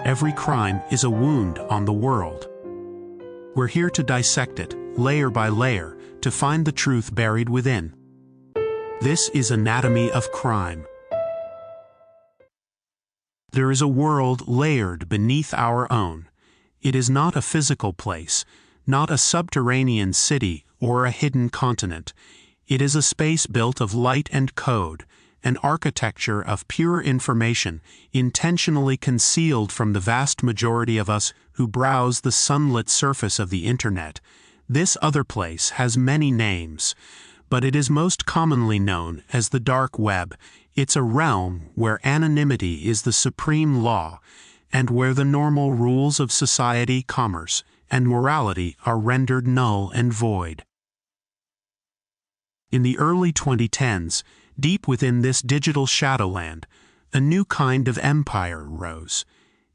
every crime is a wound on the world. We're here to dissect it, layer by layer, to find the truth buried within. This is Anatomy of Crime. There is a world layered beneath our own. It is not a physical place, not a subterranean city or a hidden continent. It is a space built of light and code, an architecture of pure information, intentionally concealed from the vast majority of us who browse the sunlit surface of the internet. This other place has many names, but it is most commonly known as the dark web. It's a realm where anonymity is the supreme law, and where the normal rules of society, commerce, and morality are rendered null and void. In the early 2010s, deep within this digital shadowland, a new kind of empire rose.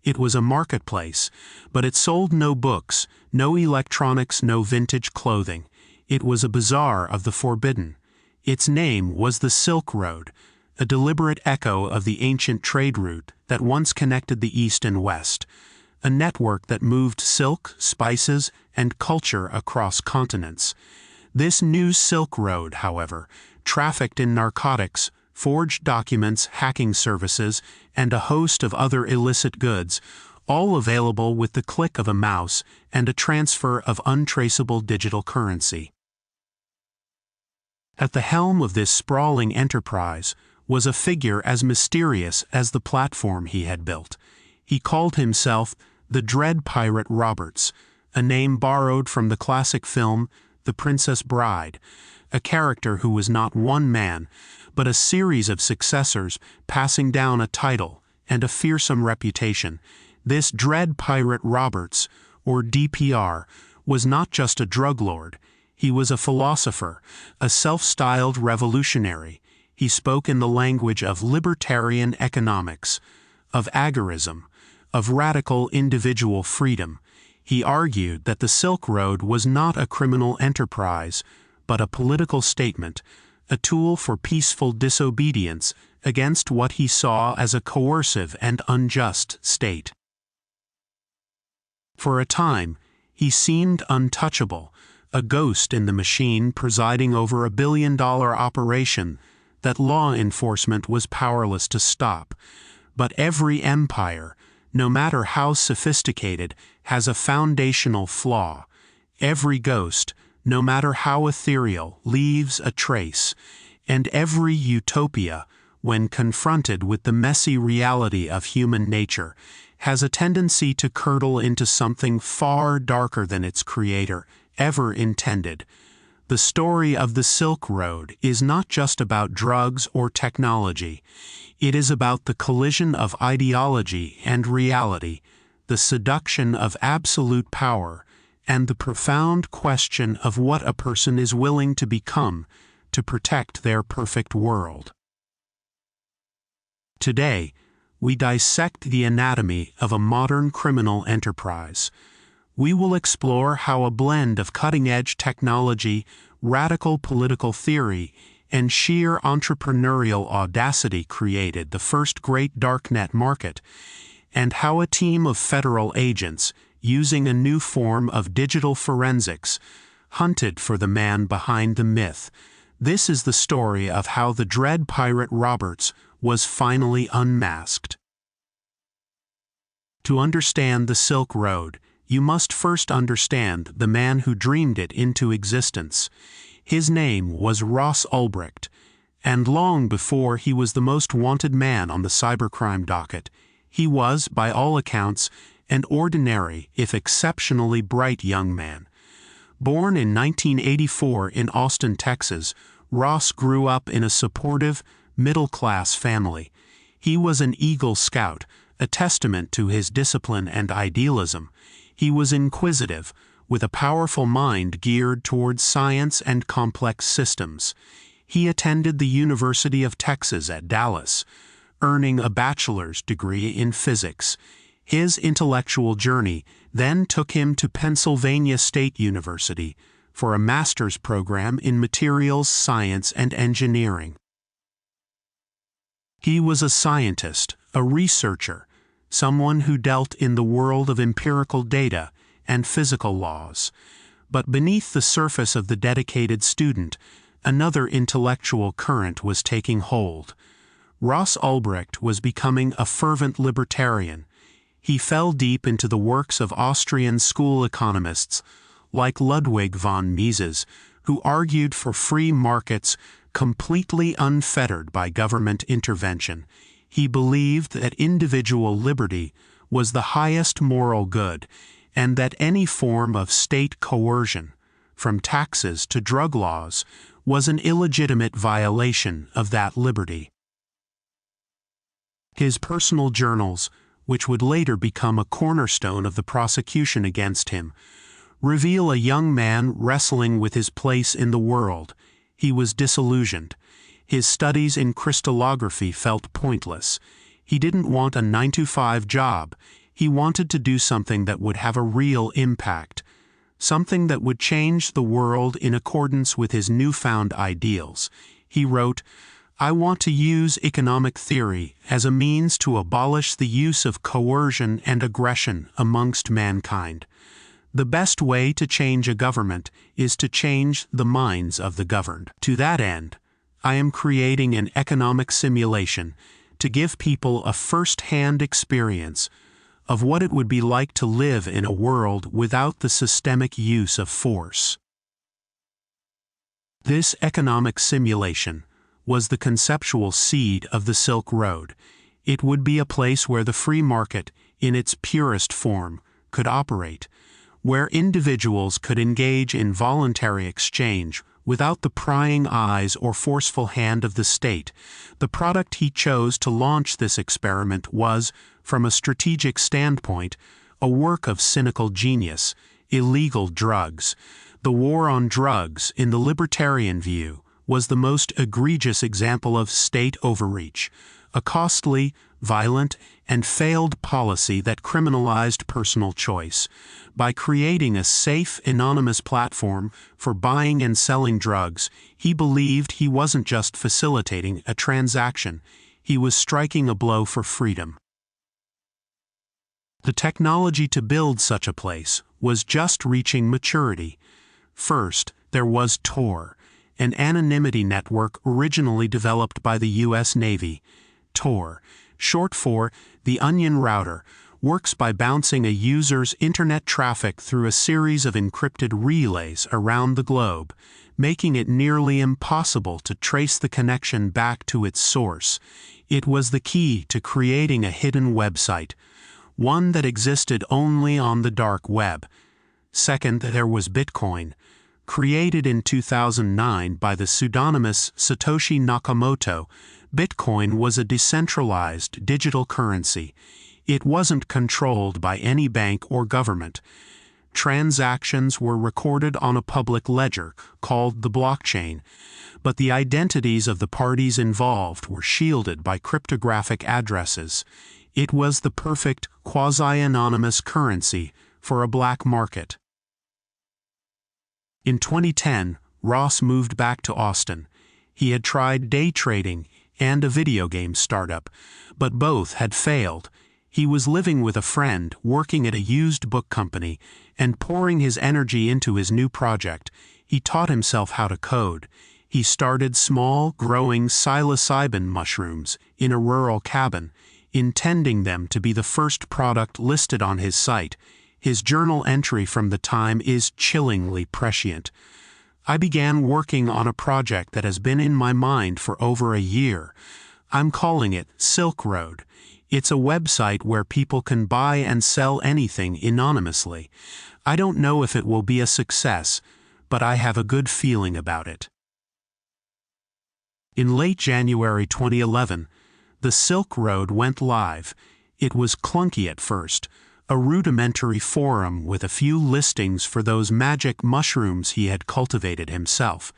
It was a marketplace, but it sold no books, no electronics, no vintage clothing. It was a bazaar of the forbidden. Its name was the Silk Road, a deliberate echo of the ancient trade route that once connected the East and West, a network that moved silk, spices, and culture across continents. This new Silk Road, however, trafficked in narcotics, forged documents, hacking services, and a host of other illicit goods, all available with the click of a mouse and a transfer of untraceable digital currency. At the helm of this sprawling enterprise was a figure as mysterious as the platform he had built. He called himself the Dread Pirate Roberts, a name borrowed from the classic film The Princess Bride, a character who was not one man, but a series of successors passing down a title and a fearsome reputation. This Dread Pirate Roberts, or DPR, was not just a drug lord. He was a philosopher, a self-styled revolutionary. He spoke in the language of libertarian economics, of agorism, of radical individual freedom. He argued that the Silk Road was not a criminal enterprise, but a political statement, a tool for peaceful disobedience against what he saw as a coercive and unjust state. For a time, he seemed untouchable, a ghost in the machine presiding over a billion-dollar operation that law enforcement was powerless to stop. But every empire, no matter how sophisticated, has a foundational flaw. Every ghost, no matter how ethereal, leaves a trace. And every utopia, when confronted with the messy reality of human nature, has a tendency to curdle into something far darker than its creator ever intended. The story of the Silk Road is not just about drugs or technology. It is about the collision of ideology and reality, the seduction of absolute power, and the profound question of what a person is willing to become to protect their perfect world. Today, we dissect the anatomy of a modern criminal enterprise. We will explore how a blend of cutting-edge technology, radical political theory, and sheer entrepreneurial audacity created the first great darknet market, and how a team of federal agents, using a new form of digital forensics, hunted for the man behind the myth. This is the story of how the Dread Pirate Roberts was finally unmasked. To understand the Silk Road, you must first understand the man who dreamed it into existence. His name was Ross Ulbricht, and long before he was the most wanted man on the cybercrime docket, he was, by all accounts, an ordinary, if exceptionally bright young man. Born in 1984 in Austin, Texas, Ross grew up in a supportive, middle-class family. He was an Eagle Scout, a testament to his discipline and idealism. He was inquisitive, with a powerful mind geared towards science and complex systems. He attended the University of Texas at Dallas, earning a bachelor's degree in physics. His intellectual journey then took him to Pennsylvania State University for a master's program in materials science and engineering. He was a scientist, a researcher, someone who dealt in the world of empirical data and physical laws. But beneath the surface of the dedicated student, another intellectual current was taking hold. Ross Ulbricht was becoming a fervent libertarian. He fell deep into the works of Austrian school economists like Ludwig von Mises, who argued for free markets completely unfettered by government intervention. He believed that individual liberty was the highest moral good, and that any form of state coercion, from taxes to drug laws, was an illegitimate violation of that liberty. His personal journals, which would later become a cornerstone of the prosecution against him, reveal a young man wrestling with his place in the world. He was disillusioned. His studies in crystallography felt pointless. He didn't want a 9-to-5 job. He wanted to do something that would have a real impact, something that would change the world in accordance with his newfound ideals. He wrote, "I want to use economic theory as a means to abolish the use of coercion and aggression amongst mankind. The best way to change a government is to change the minds of the governed. To that end, I am creating an economic simulation to give people a first-hand experience of what it would be like to live in a world without the systemic use of force." This economic simulation was the conceptual seed of the Silk Road. It would be a place where the free market, in its purest form, could operate, where individuals could engage in voluntary exchange without the prying eyes or forceful hand of the state. The product he chose to launch this experiment was, from a strategic standpoint, a work of cynical genius: illegal drugs. The war on drugs, in the libertarian view, was the most egregious example of state overreach, a costly, violent, and failed policy that criminalized personal choice. By creating a safe, anonymous platform for buying and selling drugs, he believed he wasn't just facilitating a transaction, he was striking a blow for freedom. The technology to build such a place was just reaching maturity. First, there was Tor, an anonymity network originally developed by the U.S. Navy. Tor, short for the Onion Router, works by bouncing a user's internet traffic through a series of encrypted relays around the globe, making it nearly impossible to trace the connection back to its source. It was the key to creating a hidden website, one that existed only on the dark web. Second, there was Bitcoin. Created in 2009 by the pseudonymous Satoshi Nakamoto, Bitcoin was a decentralized digital currency. It wasn't controlled by any bank or government. Transactions were recorded on a public ledger called the blockchain, but the identities of the parties involved were shielded by cryptographic addresses. It was the perfect quasi-anonymous currency for a black market. In 2010, Ross moved back to Austin. He had tried day trading and a video game startup, but both had failed. He was living with a friend, working at a used book company, and pouring his energy into his new project. He taught himself how to code. He started small, growing psilocybin mushrooms in a rural cabin, intending them to be the first product listed on his site. His journal entry from the time is chillingly prescient. "I began working on a project that has been in my mind for over a year. I'm calling it Silk Road. It's a website where people can buy and sell anything anonymously. I don't know if it will be a success, but I have a good feeling about it." In late January 2011, the Silk Road went live. It was clunky at first, a rudimentary forum with a few listings for those magic mushrooms he had cultivated himself.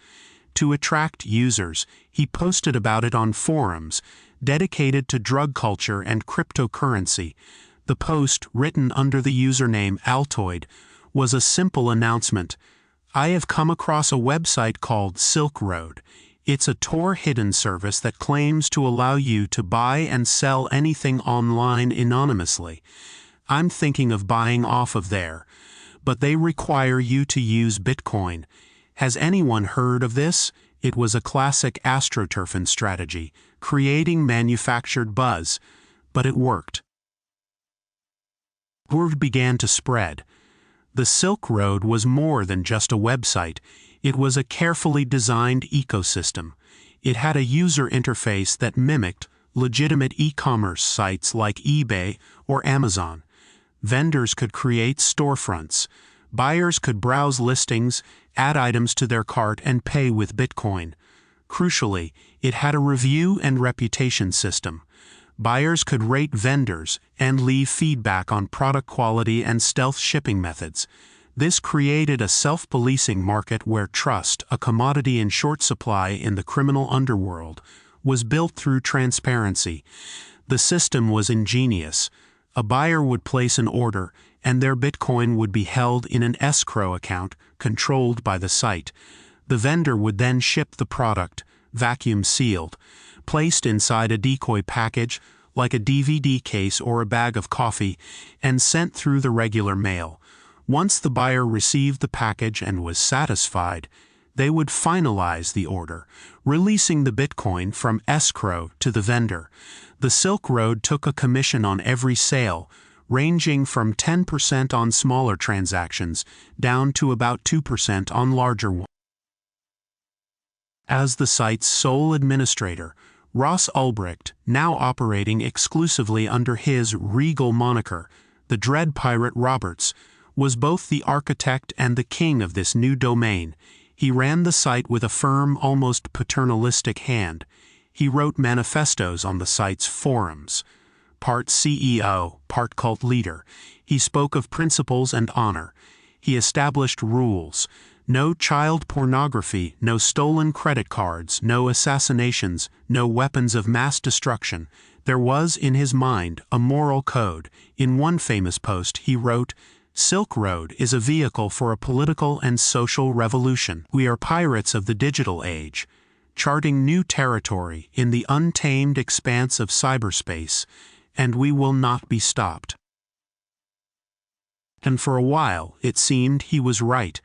To attract users, he posted about it on forums dedicated to drug culture and cryptocurrency. The post, written under the username Altoid, was a simple announcement: "I have come across a website called Silk Road. It's a Tor hidden service that claims to allow you to buy and sell anything online anonymously. I'm thinking of buying off of there, but they require you to use Bitcoin. Has anyone heard of this? It was a classic astroturfing strategy, creating manufactured buzz, but it worked. Word began to spread. The Silk Road was more than just a website. It was a carefully designed ecosystem. It had a user interface that mimicked legitimate e-commerce sites like eBay or Amazon. Vendors could create storefronts. Buyers could browse listings, add items to their cart, and pay with Bitcoin. Crucially, it had a review and reputation system. Buyers could rate vendors and leave feedback on product quality and stealth shipping methods. This created a self-policing market where trust, a commodity in short supply in the criminal underworld, was built through transparency. The system was ingenious. A buyer would place an order, and their Bitcoin would be held in an escrow account controlled by the site. The vendor would then ship the product, vacuum-sealed, placed inside a decoy package, like a DVD case or a bag of coffee, and sent through the regular mail. Once the buyer received the package and was satisfied, they would finalize the order, releasing the Bitcoin from escrow to the vendor. The Silk Road took a commission on every sale, ranging from 10% on smaller transactions down to about 2% on larger ones. As the site's sole administrator, Ross Ulbricht, now operating exclusively under his regal moniker, the Dread Pirate Roberts, was both the architect and the king of this new domain. He ran the site with a firm, almost paternalistic hand. He wrote manifestos on the site's forums. Part CEO, part cult leader, he spoke of principles and honor. He established rules. No child pornography, no stolen credit cards, no assassinations, no weapons of mass destruction. There was, in his mind, a moral code. In one famous post, he wrote, "Silk Road is a vehicle for a political and social revolution. We are pirates of the digital age, charting new territory in the untamed expanse of cyberspace, and we will not be stopped." And for a while, it seemed he was right.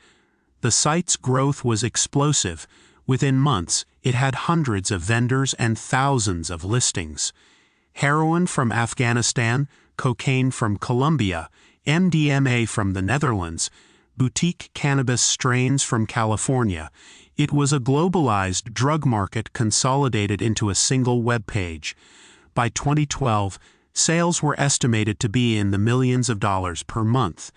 The site's growth was explosive. Within months, it had hundreds of vendors and thousands of listings. Heroin from Afghanistan, cocaine from Colombia, MDMA from the Netherlands, boutique cannabis strains from California. It was a globalized drug market consolidated into a single web page. By 2012, sales were estimated to be in the millions of dollars per month.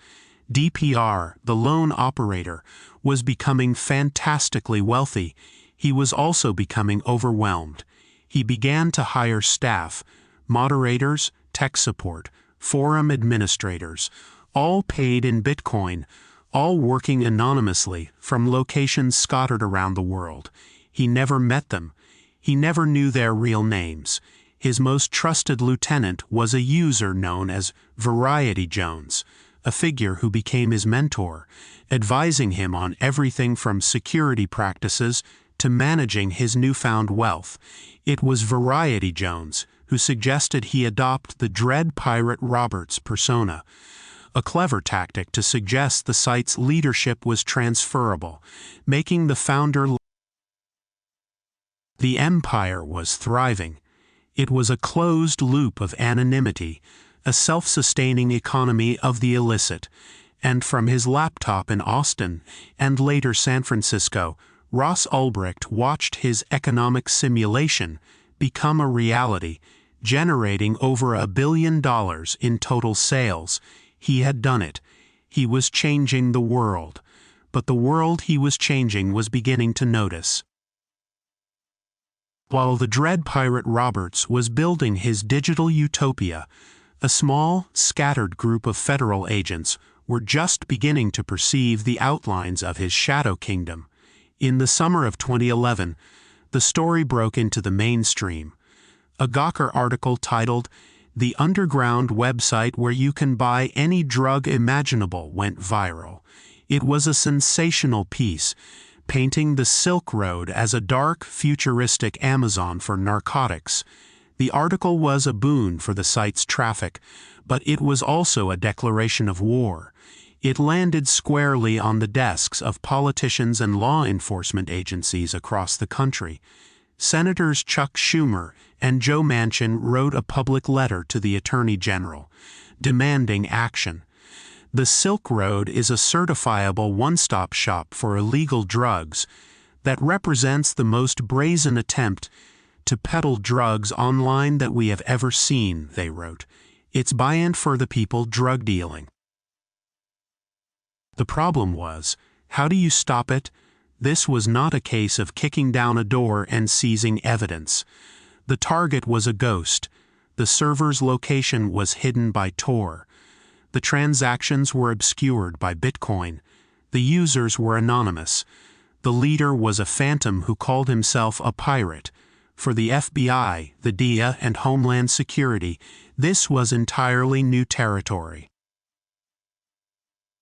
DPR, the lone operator, was becoming fantastically wealthy. He was also becoming overwhelmed. He began to hire staff, moderators, tech support, forum administrators, all paid in Bitcoin, all working anonymously from locations scattered around the world. He never met them. He never knew their real names. His most trusted lieutenant was a user known as Variety Jones, a figure who became his mentor, advising him on everything from security practices to managing his newfound wealth. It was Variety Jones who suggested he adopt the Dread Pirate Roberts persona, a clever tactic to suggest the site's leadership was transferable, making the founder. The empire was thriving. It was a closed loop of anonymity, a self-sustaining economy of the illicit, and from his laptop in Austin and later San Francisco, Ross Ulbricht watched his economic simulation become a reality, generating over $1 billion in total sales. He had done it. He was changing the world. But the world he was changing was beginning to notice. While the Dread Pirate Roberts was building his digital utopia, a small, scattered group of federal agents were just beginning to perceive the outlines of his shadow kingdom. In the summer of 2011, the story broke into the mainstream. A Gawker article titled, "The Underground Website Where You Can Buy Any Drug Imaginable" went viral. It was a sensational piece, painting the Silk Road as a dark, futuristic Amazon for narcotics. The article was a boon for the site's traffic, but it was also a declaration of war. It landed squarely on the desks of politicians and law enforcement agencies across the country. Senators Chuck Schumer and Joe Manchin wrote a public letter to the Attorney General, demanding action. The Silk Road is a certifiable one-stop shop for illegal drugs that represents the most brazen attempt to peddle drugs online that we have ever seen, they wrote. It's by and for the people drug dealing. The problem was, how do you stop it? This was not a case of kicking down a door and seizing evidence. The target was a ghost. The server's location was hidden by Tor. The transactions were obscured by Bitcoin. The users were anonymous. The leader was a phantom who called himself a pirate. For the FBI, the DEA, and Homeland Security, this was entirely new territory.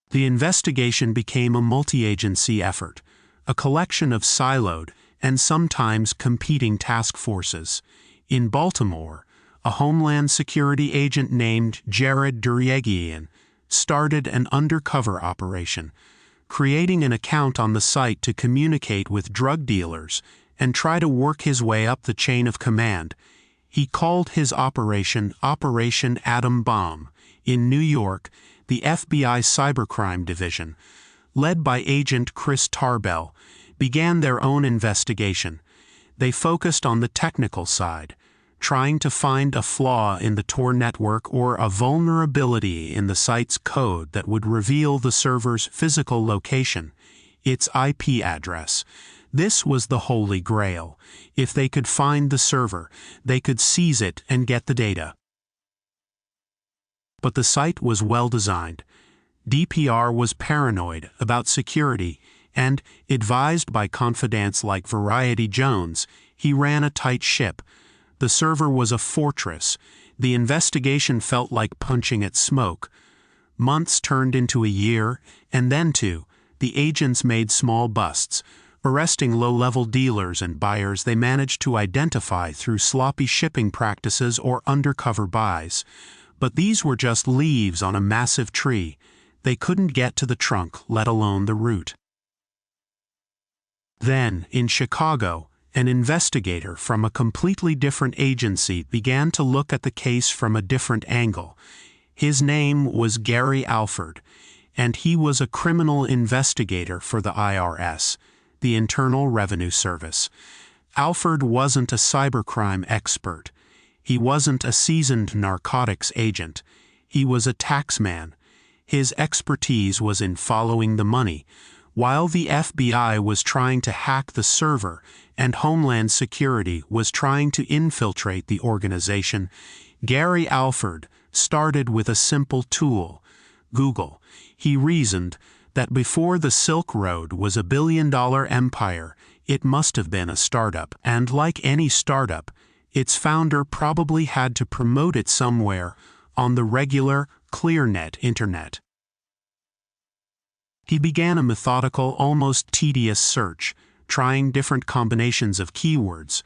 The investigation became a multi-agency effort, a collection of siloed and sometimes competing task forces. In Baltimore, a Homeland Security agent named Jared Duryegian started an undercover operation, creating an account on the site to communicate with drug dealers and try to work his way up the chain of command. He called his operation Operation Atom Bomb. In New York, the FBI Cybercrime Division, led by Agent Chris Tarbell, began their own investigation. They focused on the technical side, trying to find a flaw in the Tor network or a vulnerability in the site's code that would reveal the server's physical location, its IP address. This was the holy grail. If they could find the server, they could seize it and get the data. But the site was well designed. DPR was paranoid about security, and, advised by confidants like Variety Jones, he ran a tight ship. The server was a fortress. The investigation felt like punching at smoke. Months turned into a year, and then two. The agents made small busts, arresting low-level dealers and buyers they managed to identify through sloppy shipping practices or undercover buys. But these were just leaves on a massive tree. They couldn't get to the trunk, let alone the root. Then, in Chicago, an investigator from a completely different agency began to look at the case from a different angle. His name was Gary Alford, and he was a criminal investigator for the IRS, the Internal Revenue Service. Alford wasn't a cybercrime expert. He wasn't a seasoned narcotics agent. He was a taxman. His expertise was in following the money. While the FBI was trying to hack the server and Homeland Security was trying to infiltrate the organization, Gary Alford started with a simple tool, Google. He reasoned that before the Silk Road was a billion-dollar empire, it must have been a startup, and like any startup, its founder probably had to promote it somewhere on the regular, ClearNet internet. He began a methodical, almost tedious search, trying different combinations of keywords: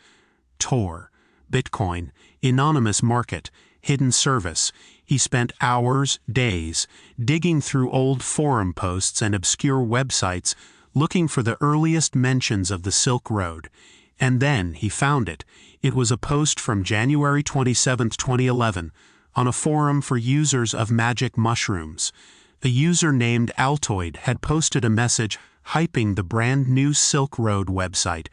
Tor, Bitcoin, anonymous market, hidden service. He spent hours, days, digging through old forum posts and obscure websites, looking for the earliest mentions of the Silk Road. And then he found it. It was a post from January 27, 2011, on a forum for users of magic mushrooms. A user named Altoid had posted a message hyping the brand new Silk Road website.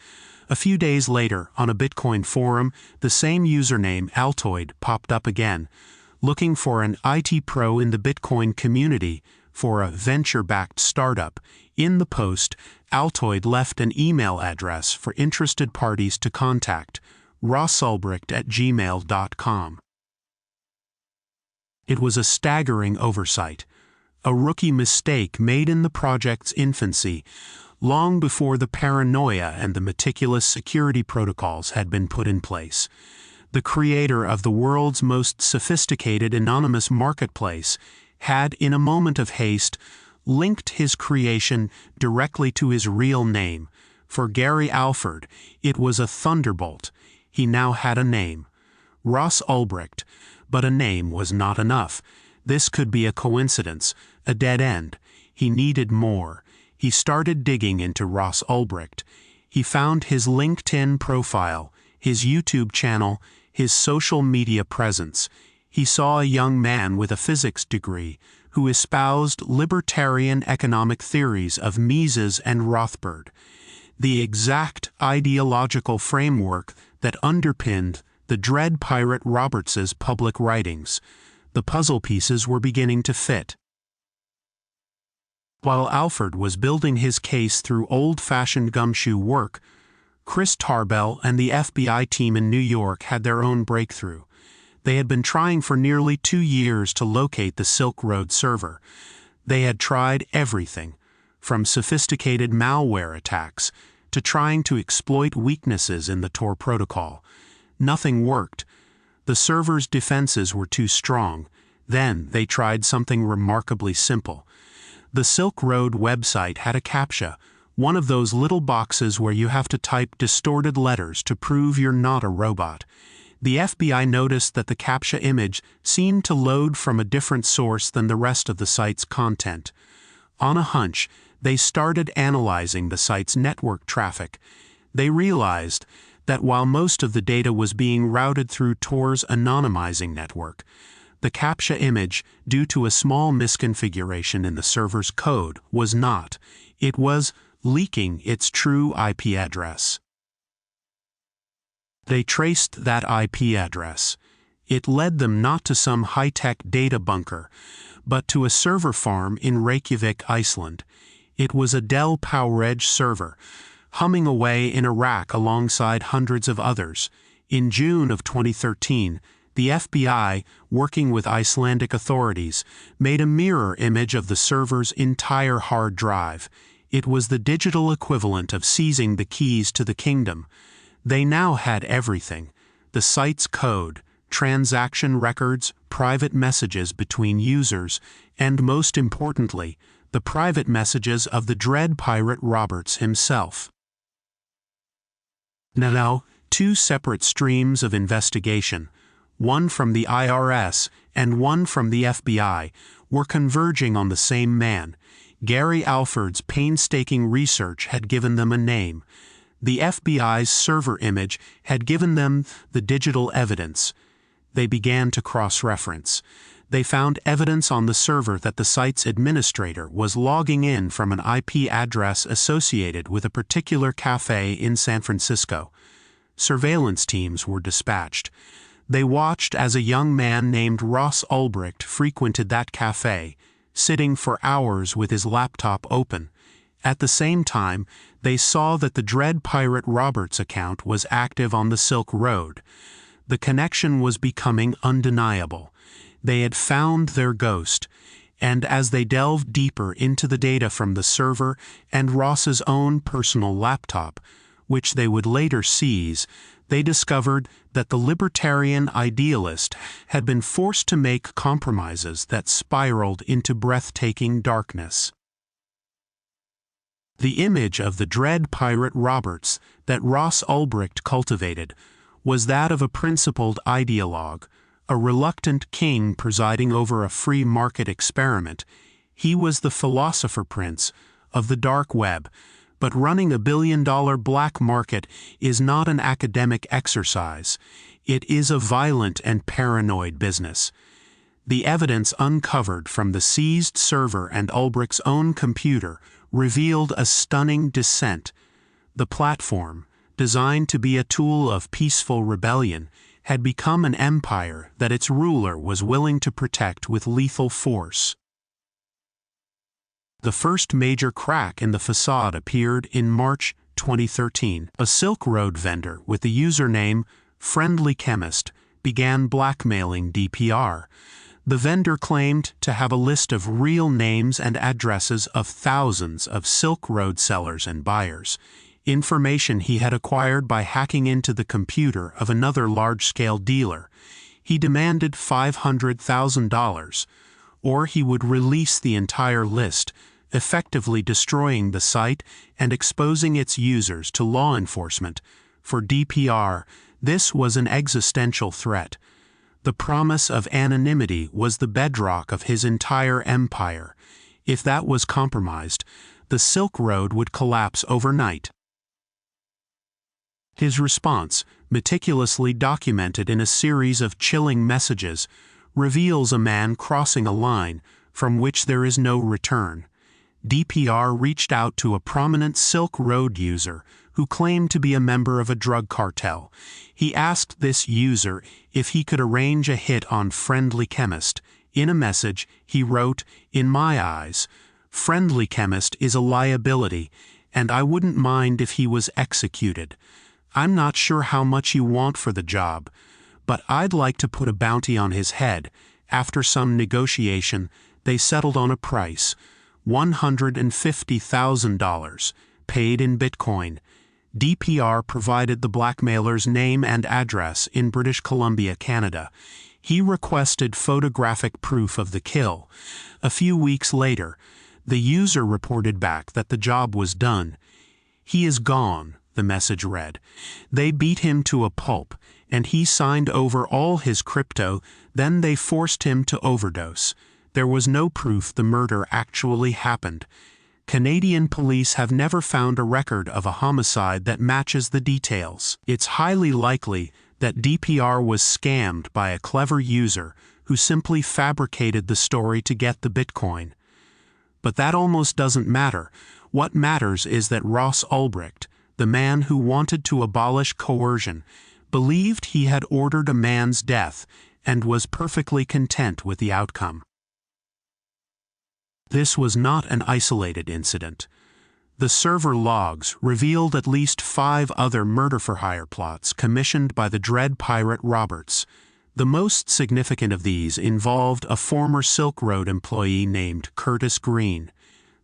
A few days later, on a Bitcoin forum, the same username, Altoid, popped up again, looking for an IT pro in the Bitcoin community for a venture-backed startup. In the post, Altoid left an email address for interested parties to contact: rossulbricht@gmail.com. It was a staggering oversight, a rookie mistake made in the project's infancy, long before the paranoia and the meticulous security protocols had been put in place. The creator of the world's most sophisticated anonymous marketplace had, in a moment of haste, linked his creation directly to his real name. For Gary Alford, it was a thunderbolt. He now had a name. Ross Ulbricht. But a name was not enough. This could be a coincidence, a dead end. He needed more. He started digging into Ross Ulbricht. He found his LinkedIn profile, his YouTube channel, his social media presence. He saw a young man with a physics degree who espoused libertarian economic theories of Mises and Rothbard, the exact ideological framework that underpinned the Dread Pirate Roberts's public writings. The puzzle pieces were beginning to fit. While Alford was building his case through old-fashioned gumshoe work, Chris Tarbell and the FBI team in New York had their own breakthrough. They had been trying for nearly 2 years to locate the Silk Road server. They had tried everything, from sophisticated malware attacks to trying to exploit weaknesses in the Tor protocol. Nothing worked. The server's defenses were too strong. Then they tried something remarkably simple. The Silk Road website had a CAPTCHA, one of those little boxes where you have to type distorted letters to prove you're not a robot. The FBI noticed that the CAPTCHA image seemed to load from a different source than the rest of the site's content. On a hunch, they started analyzing the site's network traffic. They realized that while most of the data was being routed through Tor's anonymizing network, the CAPTCHA image, due to a small misconfiguration in the server's code, was not. It was leaking its true IP address. They traced that IP address. It led them not to some high-tech data bunker, but to a server farm in Reykjavik, Iceland. It was a Dell PowerEdge server, humming away in a rack alongside hundreds of others. In June of 2013, the FBI, working with Icelandic authorities, made a mirror image of the server's entire hard drive. It was the digital equivalent of seizing the keys to the kingdom. They now had everything: the site's code, transaction records, private messages between users, and most importantly, the private messages of the Dread Pirate Roberts himself. Now, 2 separate streams of investigation, one from the IRS and one from the FBI, were converging on the same man. Gary Alford's painstaking research had given them a name. The FBI's server image had given them the digital evidence. They began to cross-reference. They found evidence on the server that the site's administrator was logging in from an IP address associated with a particular cafe in San Francisco. Surveillance teams were dispatched. They watched as a young man named Ross Ulbricht frequented that cafe, sitting for hours with his laptop open. At the same time, they saw that the Dread Pirate Roberts account was active on the Silk Road. The connection was becoming undeniable. They had found their ghost, and as they delved deeper into the data from the server and Ross's own personal laptop, which they would later seize, they discovered that the libertarian idealist had been forced to make compromises that spiraled into breathtaking darkness. The image of the Dread Pirate Roberts that Ross Ulbricht cultivated was that of a principled ideologue, a reluctant king presiding over a free market experiment. He was the philosopher prince of the dark web, but running a billion-dollar black market is not an academic exercise. It is a violent and paranoid business. The evidence uncovered from the seized server and Ulbricht's own computer revealed a stunning descent. The platform, designed to be a tool of peaceful rebellion, had become an empire that its ruler was willing to protect with lethal force. The first major crack in the facade appeared in March 2013. A Silk Road vendor with the username Friendly Chemist began blackmailing DPR. The vendor claimed to have a list of real names and addresses of thousands of Silk Road sellers and buyers, information he had acquired by hacking into the computer of another large-scale dealer. He demanded $500,000, or he would release the entire list effectively destroying the site and exposing its users to law enforcement. For DPR, this was an existential threat. The promise of anonymity was the bedrock of his entire empire. If that was compromised, the Silk Road would collapse overnight. His response, meticulously documented in a series of chilling messages, reveals a man crossing a line from which there is no return. DPR reached out to a prominent Silk Road user who claimed to be a member of a drug cartel. He asked this user if he could arrange a hit on Friendly Chemist. In a message, he wrote, "In my eyes, Friendly Chemist is a liability, and I wouldn't mind if he was executed. I'm not sure how much you want for the job, but I'd like to put a bounty on his head." After some negotiation, they settled on a price, $150,000, paid in Bitcoin. DPR provided the blackmailer's name and address in British Columbia, Canada. He requested photographic proof of the kill. A few weeks later, the user reported back that the job was done. "He is gone," the message read. "They beat him to a pulp, and he signed over all his crypto, then they forced him to overdose. There was no proof the murder actually happened. Canadian police have never found a record of a homicide that matches the details. It's highly likely that DPR was scammed by a clever user who simply fabricated the story to get the Bitcoin. But that almost doesn't matter. What matters is that Ross Ulbricht, the man who wanted to abolish coercion, believed he had ordered a man's death and was perfectly content with the outcome. This was not an isolated incident. The server logs revealed at least 5 other murder-for-hire plots commissioned by the Dread Pirate Roberts. The most significant of these involved a former Silk Road employee named Curtis Green.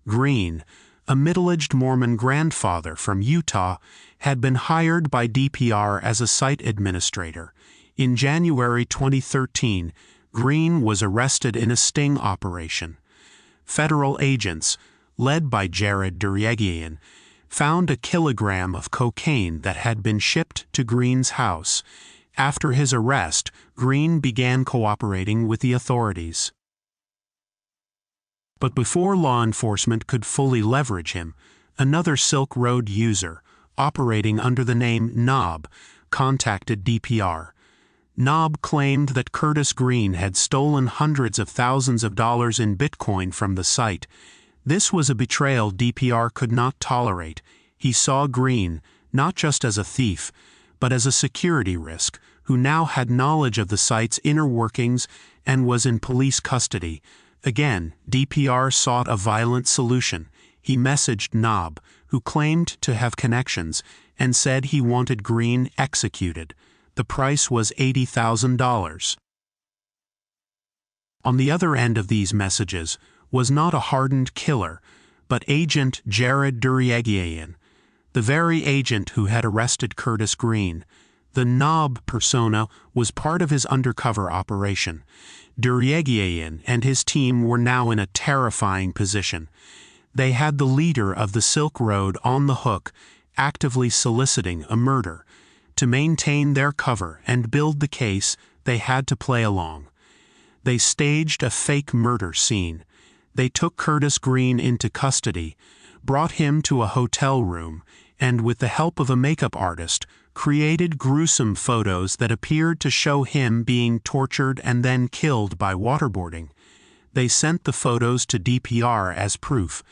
Green, a middle-aged Mormon grandfather from Utah, had been hired by DPR as a site administrator. In January 2013, Green was arrested in a sting operation. Federal agents, led by Jared Duryegian, found a kilogram of cocaine that had been shipped to Green's house. After his arrest, Green began cooperating with the authorities. But before law enforcement could fully leverage him, another Silk Road user, operating under the name Knob, contacted DPR. Knob claimed that Curtis Green had stolen hundreds of thousands of dollars in Bitcoin from the site. This was a betrayal DPR could not tolerate. He saw Green not just as a thief, but as a security risk, who now had knowledge of the site's inner workings and was in police custody. Again, DPR sought a violent solution. He messaged Knob, who claimed to have connections, and said he wanted Green executed. The price was $80,000. On the other end of these messages was not a hardened killer, but Agent Jared Duryegian, the very agent who had arrested Curtis Green. The Knob persona was part of his undercover operation. Duryegian and his team were now in a terrifying position. They had the leader of the Silk Road on the hook, actively soliciting a murder. To maintain their cover and build the case, they had to play along. They staged a fake murder scene. They took Curtis Green into custody, brought him to a hotel room, and with the help of a makeup artist, created gruesome photos that appeared to show him being tortured and then killed by waterboarding. They sent the photos to DPR as proof.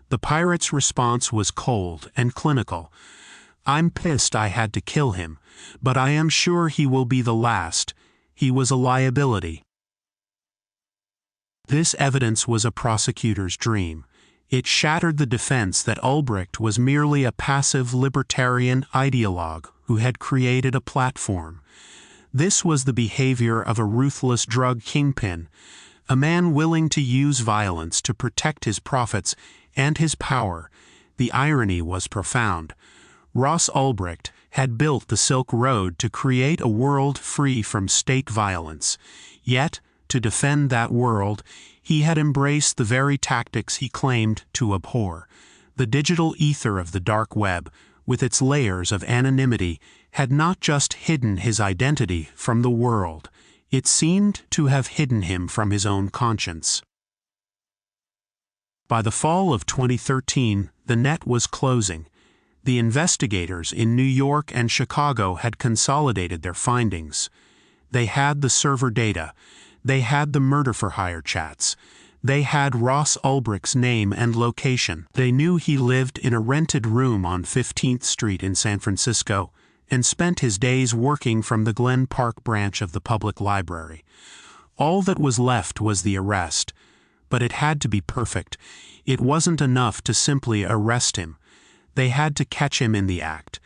The pirate's response was cold and clinical. "I'm pissed I had to kill him, but I am sure he will be the last. He was a liability." This evidence was a prosecutor's dream. It shattered the defense that Ulbricht was merely a passive libertarian ideologue who had created a platform. This was the behavior of a ruthless drug kingpin, a man willing to use violence to protect his profits and his power. The irony was profound. Ross Ulbricht had built the Silk Road to create a world free from state violence. Yet, to defend that world, He had embraced the very tactics he claimed to abhor. The digital ether of the dark web, with its layers of anonymity, had not just hidden his identity from the world, it seemed to have hidden him from his own conscience. By the fall of 2013, the net was closing. The investigators in New York and Chicago had consolidated their findings. They had the server data. They had the murder-for-hire chats. They had Ross Ulbricht's name and location. They knew he lived in a rented room on 15th Street in San Francisco and spent his days working from the Glen Park branch of the public library. All that was left was the arrest. But it had to be perfect. It wasn't enough to simply arrest him. They had to catch him in the act.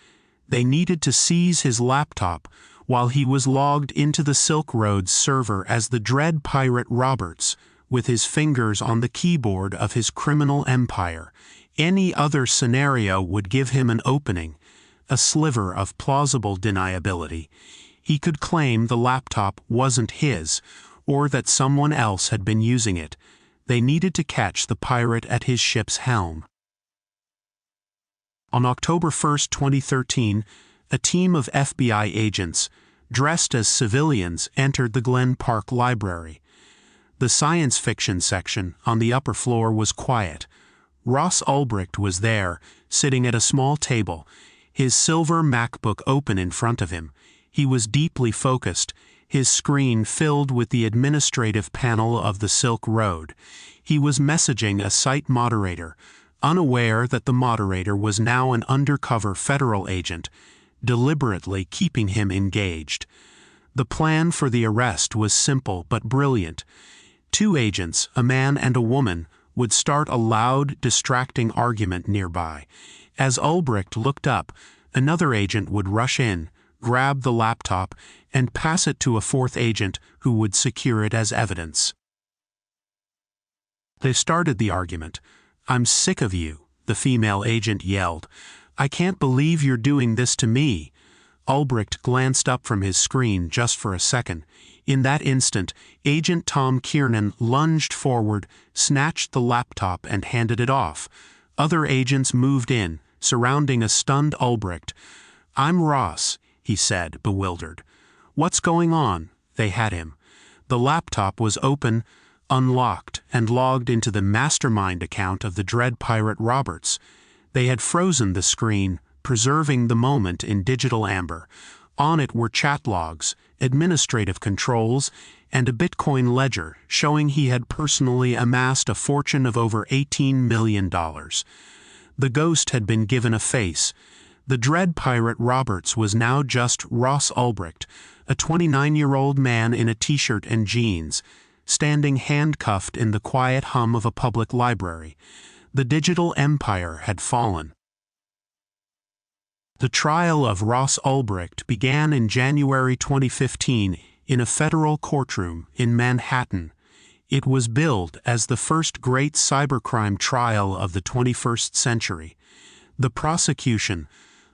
They needed to seize his laptop while he was logged into the Silk Road's server as the dread pirate Roberts, with his fingers on the keyboard of his criminal empire. Any other scenario would give him an opening, a sliver of plausible deniability. He could claim the laptop wasn't his, or that someone else had been using it. They needed to catch the pirate at his ship's helm. On October 1, 2013, a team of FBI agents, dressed as civilians, entered the Glen Park Library. The science fiction section on the upper floor was quiet. Ross Ulbricht was there, sitting at a small table, his silver MacBook open in front of him. He was deeply focused, his screen filled with the administrative panel of the Silk Road. He was messaging a site moderator, unaware that the moderator was now an undercover federal agent, deliberately keeping him engaged. The plan for the arrest was simple but brilliant. Two agents, a man and a woman, would start a loud, distracting argument nearby. As Ulbricht looked up, another agent would rush in, grab the laptop, and pass it to a fourth agent who would secure it as evidence. They started the argument. "I'm sick of you," the female agent yelled. "I can't believe you're doing this to me." Ulbricht glanced up from his screen just for a second. In that instant, Agent Tom Kiernan lunged forward, snatched the laptop, and handed it off. Other agents moved in, surrounding a stunned Ulbricht. "I'm Ross," he said, bewildered. "What's going on?" They had him. The laptop was open, unlocked, and logged into the mastermind account of the dread pirate Roberts. They had frozen the screen, preserving the moment in digital amber. On it were chat logs, administrative controls, and a Bitcoin ledger showing he had personally amassed a fortune of over $18 million. The ghost had been given a face. The dread pirate Roberts was now just Ross Ulbricht, a 29-year-old man in a t-shirt and jeans, standing handcuffed in the quiet hum of a public library. The digital empire had fallen. The trial of Ross Ulbricht began in January 2015 in a federal courtroom in Manhattan. It was billed as the first great cybercrime trial of the 21st century. The prosecution,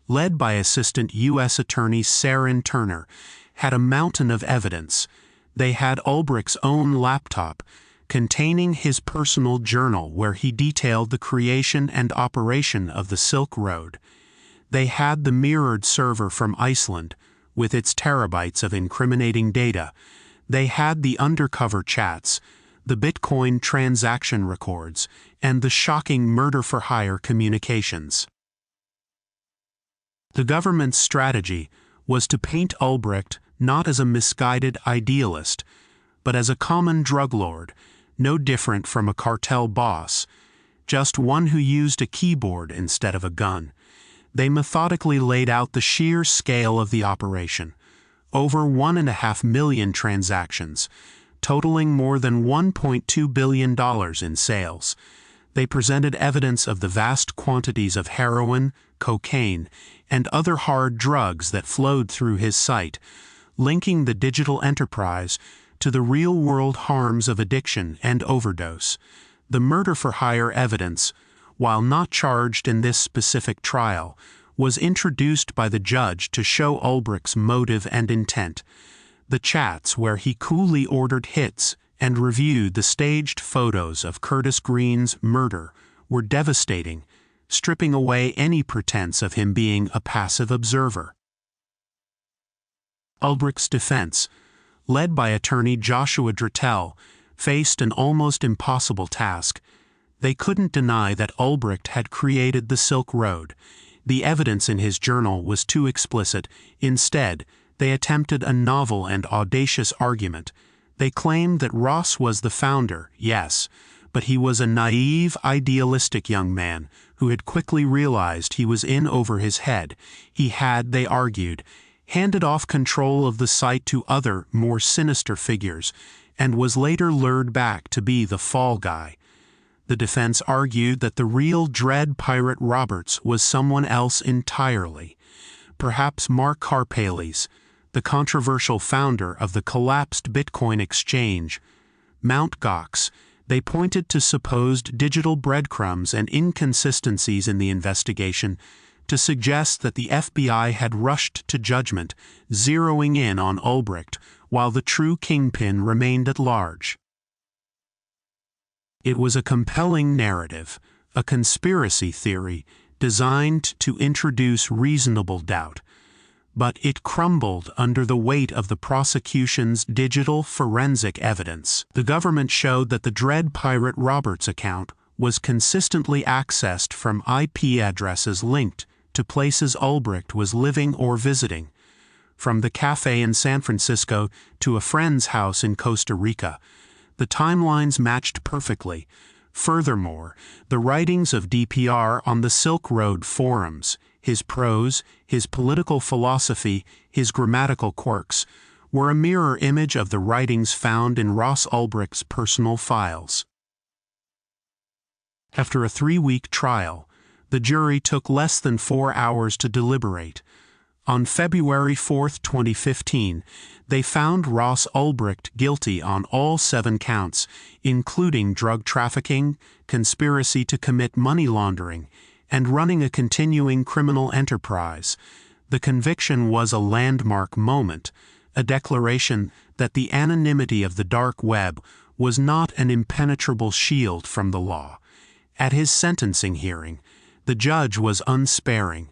led by Assistant U.S. Attorney Sarin Turner, had a mountain of evidence. They had Ulbricht's own laptop, containing his personal journal where he detailed the creation and operation of the Silk Road. They had the mirrored server from Iceland, with its terabytes of incriminating data. They had the undercover chats, the Bitcoin transaction records, and the shocking murder-for-hire communications. The government's strategy was to paint Ulbricht not as a misguided idealist, but as a common drug lord, no different from a cartel boss, just one who used a keyboard instead of a gun. They methodically laid out the sheer scale of the operation. Over 1.5 million transactions, totaling more than $1.2 billion in sales. They presented evidence of the vast quantities of heroin, cocaine, and other hard drugs that flowed through his site, linking the digital enterprise to the real-world harms of addiction and overdose. The murder-for-hire evidence, while not charged in this specific trial, was introduced by the judge to show Ulbricht's motive and intent. The chats where he coolly ordered hits, and reviewed the staged photos of Curtis Green's murder were devastating, stripping away any pretense of him being a passive observer. Ulbricht's defense, led by attorney Joshua Drattel, faced an almost impossible task. They couldn't deny that Ulbricht had created the Silk Road. The evidence in his journal was too explicit. Instead, they attempted a novel and audacious argument. They claimed that Ross was the founder, yes, but he was a naive, idealistic young man who had quickly realized he was in over his head. He had, they argued, handed off control of the site to other, more sinister figures, and was later lured back to be the fall guy. The defense argued that the real Dread Pirate Roberts was someone else entirely. Perhaps Mark Karpeles, the controversial founder of the collapsed Bitcoin exchange. Mt. Gox, they pointed to supposed digital breadcrumbs and inconsistencies in the investigation to suggest that the FBI had rushed to judgment, zeroing in on Ulbricht, while the true kingpin remained at large. It was a compelling narrative, a conspiracy theory designed to introduce reasonable doubt, but it crumbled under the weight of the prosecution's digital forensic evidence. The government showed that the Dread Pirate Roberts account was consistently accessed from IP addresses linked to places Ulbricht was living or visiting, from the cafe in San Francisco to a friend's house in Costa Rica. The timelines matched perfectly. Furthermore, the writings of DPR on the Silk Road forums, his prose, his political philosophy, his grammatical quirks, were a mirror image of the writings found in Ross Ulbricht's personal files. After a 3-week trial, the jury took less than 4 hours to deliberate. On February 4, 2015, they found Ross Ulbricht guilty on all 7 counts, including drug trafficking, conspiracy to commit money laundering, and running a continuing criminal enterprise. The conviction was a landmark moment, a declaration that the anonymity of the dark web was not an impenetrable shield from the law. At his sentencing hearing, the judge was unsparing.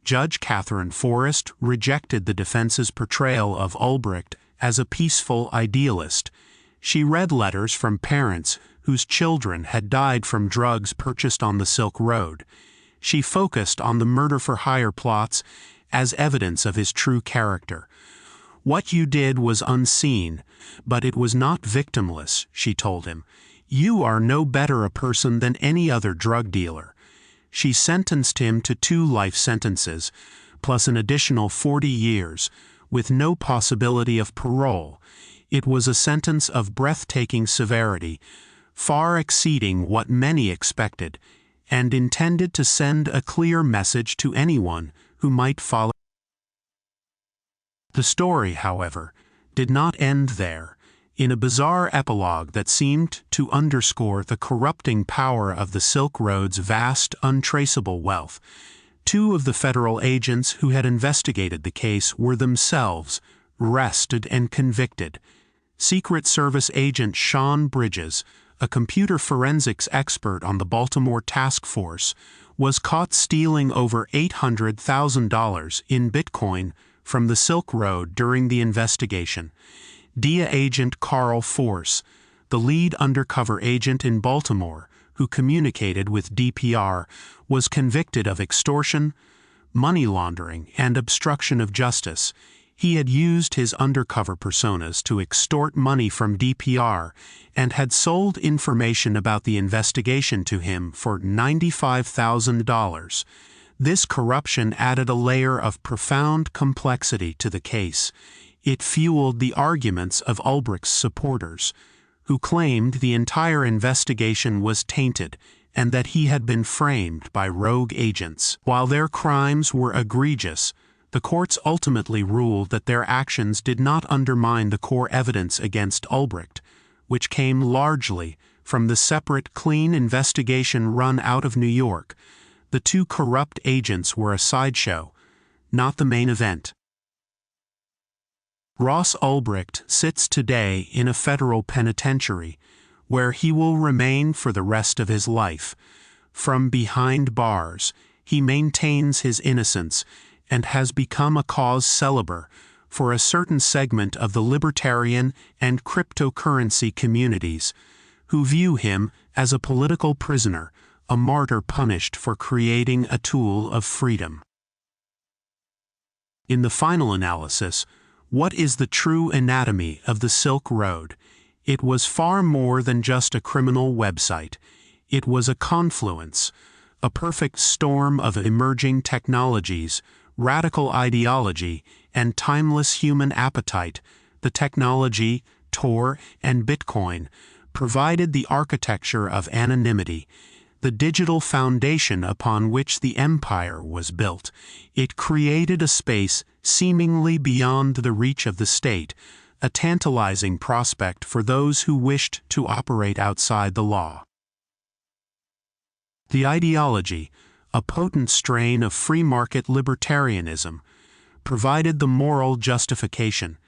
Judge Catherine Forrest rejected the defense's portrayal of Ulbricht as a peaceful idealist. She read letters from parents whose children had died from drugs purchased on the Silk Road. She focused on the murder-for-hire plots as evidence of his true character. "What you did was unseen, but it was not victimless," she told him. "You are no better a person than any other drug dealer." She sentenced him to 2 life sentences, plus an additional 40 years, with no possibility of parole. It was a sentence of breathtaking severity, far exceeding what many expected, and intended to send a clear message to anyone who might follow. The story, however, did not end there. In a bizarre epilogue that seemed to underscore the corrupting power of the Silk Road's vast, untraceable wealth, 2 of the federal agents who had investigated the case were themselves arrested and convicted. Secret Service agent Sean Bridges, a computer forensics expert on the Baltimore Task Force, was caught stealing over $800,000 in Bitcoin from the Silk Road during the investigation. DIA agent Carl Force, the lead undercover agent in Baltimore who communicated with DPR, was convicted of extortion, money laundering, and obstruction of justice. He had used his undercover personas to extort money from DPR and had sold information about the investigation to him for $95,000. This corruption added a layer of profound complexity to the case. It fueled the arguments of Ulbricht's supporters, who claimed the entire investigation was tainted and that he had been framed by rogue agents. While their crimes were egregious, the courts ultimately ruled that their actions did not undermine the core evidence against Ulbricht, which came largely from the separate, clean investigation run out of New York. The 2 corrupt agents were a sideshow, not the main event. Ross Ulbricht sits today in a federal penitentiary, where he will remain for the rest of his life. From behind bars, he maintains his innocence and has become a cause célèbre for a certain segment of the libertarian and cryptocurrency communities, who view him as a political prisoner, a martyr punished for creating a tool of freedom. In the final analysis, what is the true anatomy of the Silk Road? It was far more than just a criminal website. It was a confluence, a perfect storm of emerging technologies, radical ideology, and timeless human appetite. The technology, Tor and Bitcoin, provided the architecture of anonymity, the digital foundation upon which the empire was built. It created a space seemingly beyond the reach of the state, a tantalizing prospect for those who wished to operate outside the law. The ideology, a potent strain of free-market libertarianism, provided the moral justification.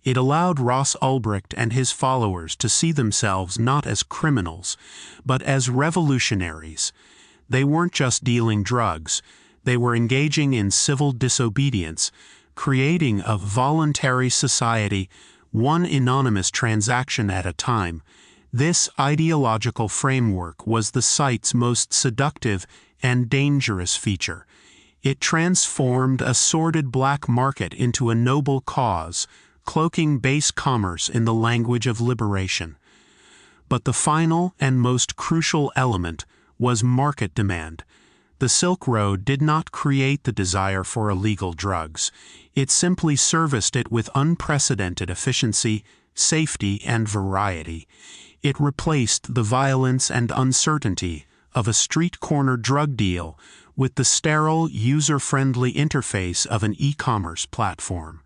It allowed Ross Ulbricht and his followers to see themselves not as criminals, but as revolutionaries. They weren't just dealing drugs, they were engaging in civil disobedience, creating a voluntary society, one anonymous transaction at a time. This ideological framework was the site's most seductive and dangerous feature. It transformed a sordid black market into a noble cause, cloaking base commerce in the language of liberation. But the final and most crucial element was market demand. The Silk Road did not create the desire for illegal drugs. It simply serviced it with unprecedented efficiency, safety, and variety. It replaced the violence and uncertainty of a street-corner drug deal with the sterile, user-friendly interface of an e-commerce platform.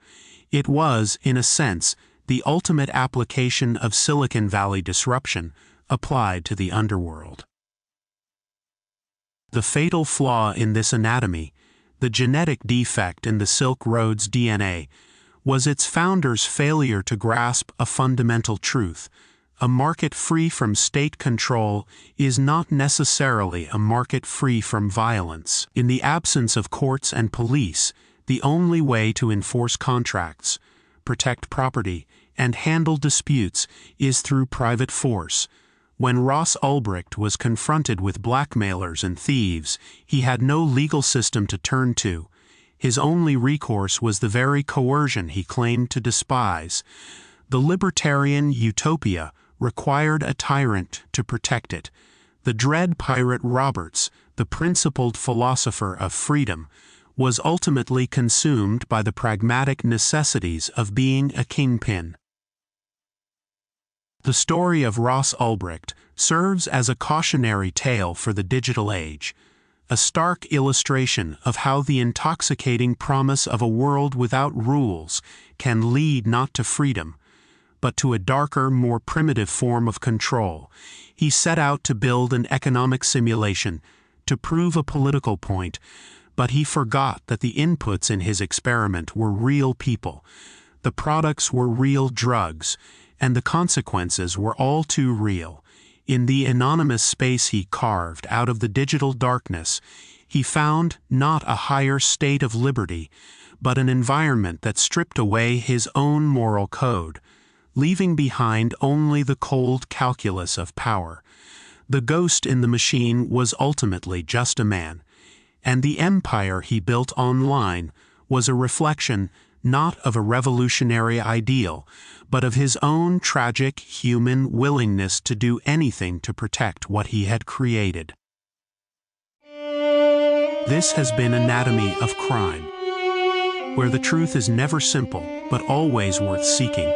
It was, in a sense, the ultimate application of Silicon Valley disruption applied to the underworld. The fatal flaw in this anatomy, the genetic defect in the Silk Road's DNA, was its founders' failure to grasp a fundamental truth. A market free from state control is not necessarily a market free from violence. In the absence of courts and police, the only way to enforce contracts, protect property, and handle disputes is through private force. When Ross Ulbricht was confronted with blackmailers and thieves, he had no legal system to turn to. His only recourse was the very coercion he claimed to despise. The libertarian utopia required a tyrant to protect it. The dread pirate Roberts, the principled philosopher of freedom, was ultimately consumed by the pragmatic necessities of being a kingpin. The story of Ross Ulbricht serves as a cautionary tale for the digital age, a stark illustration of how the intoxicating promise of a world without rules can lead not to freedom, but to a darker, more primitive form of control. He set out to build an economic simulation, to prove a political point, but he forgot that the inputs in his experiment were real people. The products were real drugs, and the consequences were all too real. In the anonymous space he carved out of the digital darkness, he found not a higher state of liberty, but an environment that stripped away his own moral code, leaving behind only the cold calculus of power. The ghost in the machine was ultimately just a man, and the empire he built online was a reflection not of a revolutionary ideal, but of his own tragic human willingness to do anything to protect what he had created. This has been Anatomy of Crime, where the truth is never simple, but always worth seeking.